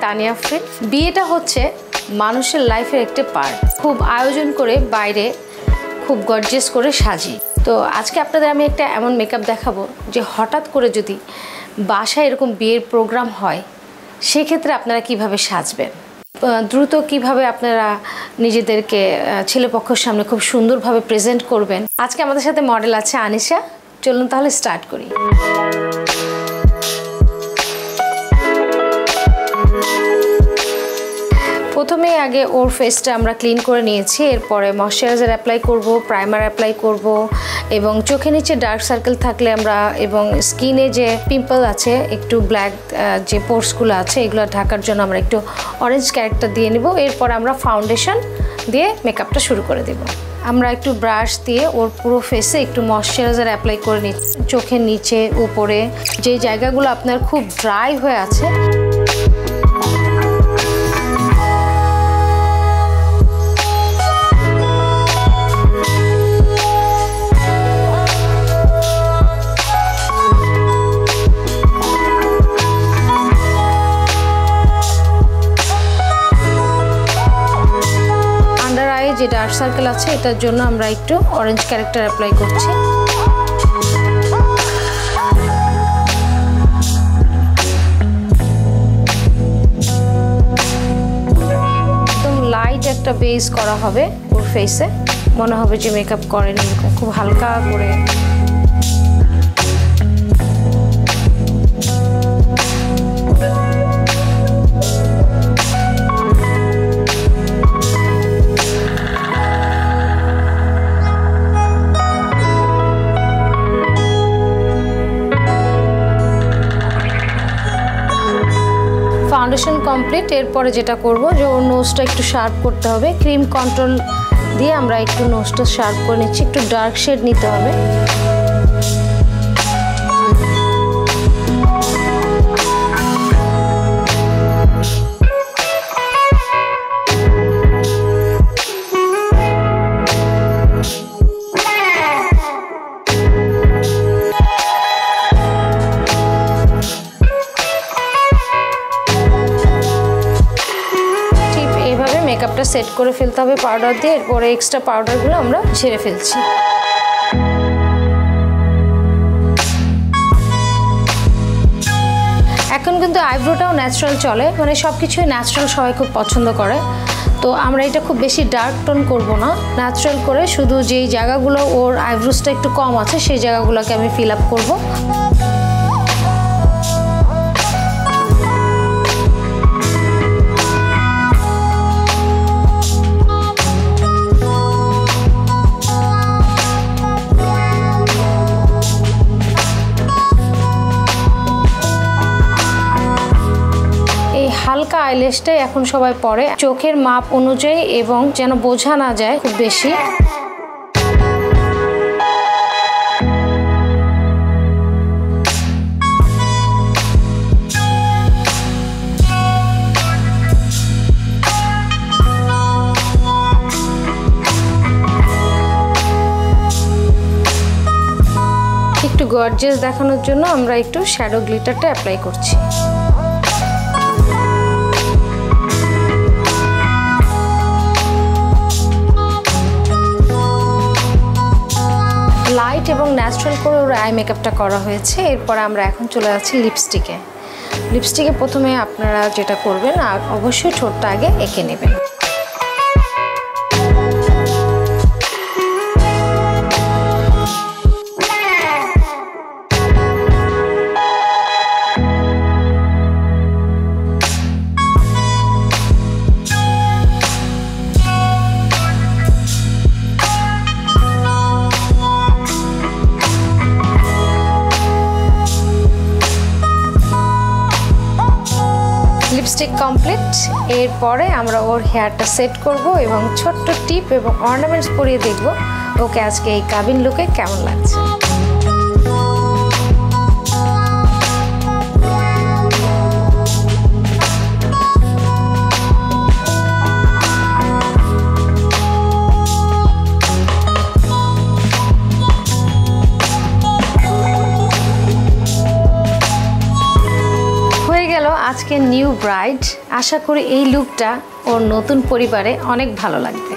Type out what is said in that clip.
তানিয়া আফরিন। বিয়েটা হচ্ছে মানুষের লাইফের একটা পার্ট। খুব আয়োজন করে বাইরে খুব গর্জিয়াস করে সাজি। তো আজকে আপনাদের আমি একটা এমন মেকআপ দেখাবো যে হঠাৎ করে যদি বাসায় এরকম বিয়ের প্রোগ্রাম হয় সেক্ষেত্রে আপনারা কিভাবে সাজবেন, দ্রুত কিভাবে আপনারা নিজেদেরকে ছেলেপক্ষের সামনে খুব সুন্দরভাবে প্রেজেন্ট করবেন। আজকে আমাদের সাথে মডেল আছে আনিশা। চলুন তাহলে স্টার্ট করি। প্রথমে আগে ওর ফেসটা আমরা ক্লিন করে নিয়েছি। এরপরে ময়শ্চারাইজার অ্যাপ্লাই করব, প্রাইমার অ্যাপ্লাই করব এবং চোখের নিচে ডার্ক সার্কেল থাকলে আমরা এবং স্কিনে যে পিম্পল আছে, একটু ব্ল্যাক যে পোর্সগুলো আছে, এগুলো ঢাকার জন্য আমরা একটু অরেঞ্জ ক্যারেক্টার দিয়ে নিব। এরপর আমরা ফাউন্ডেশন দিয়ে মেকআপটা শুরু করে দেব। আমরা একটু ব্রাশ দিয়ে ওর পুরো ফেসে একটু ময়শ্চারাইজার অ্যাপ্লাই করে নিচ্ছি। চোখের নিচে উপরে যে জায়গাগুলো আপনার খুব ড্রাই হয়ে আছে যে ডার্ক সার্কেল আছে এটার জন্য আমরা একটু অরেঞ্জ ক্যারেক্টার অ্যাপ্লাই করছি। একদম লাইট একটা বেস করা হবে ওর ফেসে, মনে হবে যে মেকআপ করেনি, খুব হালকা করে। Foundation complete. এরপরে যেটা করব যে ওর নোজটা একটু শার্প করতে হবে। ক্রিম কন্ট্রোল দিয়ে আমরা একটু নোজটা শার্প করে নিচ্ছি। একটু ডার্ক শেড নিতে হবে। মেকআপটা সেট করে ফেলতে হবে পাউডার দিয়ে। এরপরে এক্সট্রা পাউডারগুলো আমরা ঝেড়ে ফেলছি। এখন কিন্তু আইব্রোটাও ন্যাচারাল চলে, মানে সব কিছুই ন্যাচারাল সবাই খুব পছন্দ করে। তো আমরা এটা খুব বেশি ডার্ক টোন করব না, ন্যাচারাল করে শুধু যেই জায়গাগুলো ওর আইব্রোসটা একটু কম আছে সেই জায়গাগুলোকে আমি ফিল আপ করবো। হালকা আইল্যাশটাই এখন সবাই পরে, চোখের মাপ অনুযায়ী এবং যেন বোঝা না যায় খুব বেশি। একটু গর্জিয়াস দেখানোর জন্য আমরা একটু শ্যাডো গ্লিটারটা অ্যাপ্লাই করছি। লাইট এবং ন্যাচারাল করে ওর আই মেকআপটা করা হয়েছে। এরপর আমরা এখন চলে যাচ্ছি লিপস্টিকে। লিপস্টিকে প্রথমে আপনারা যেটা করবেন, অবশ্যই ঠোঁটটা আগে এঁকে নেবেন। Lipstick complete. এরপরে আমরা ওর হেয়ারটা সেট করব এবং ছোট্ট টিপ এবং অর্নামেন্টস পরিয়ে দেখব ওকে আজকে এই কাবিন লুকে কেমন লাগছে। আজকে নিউ ব্রাইড, আশা করি এই লুকটা ওর নতুন পরিবারে অনেক ভালো লাগবে।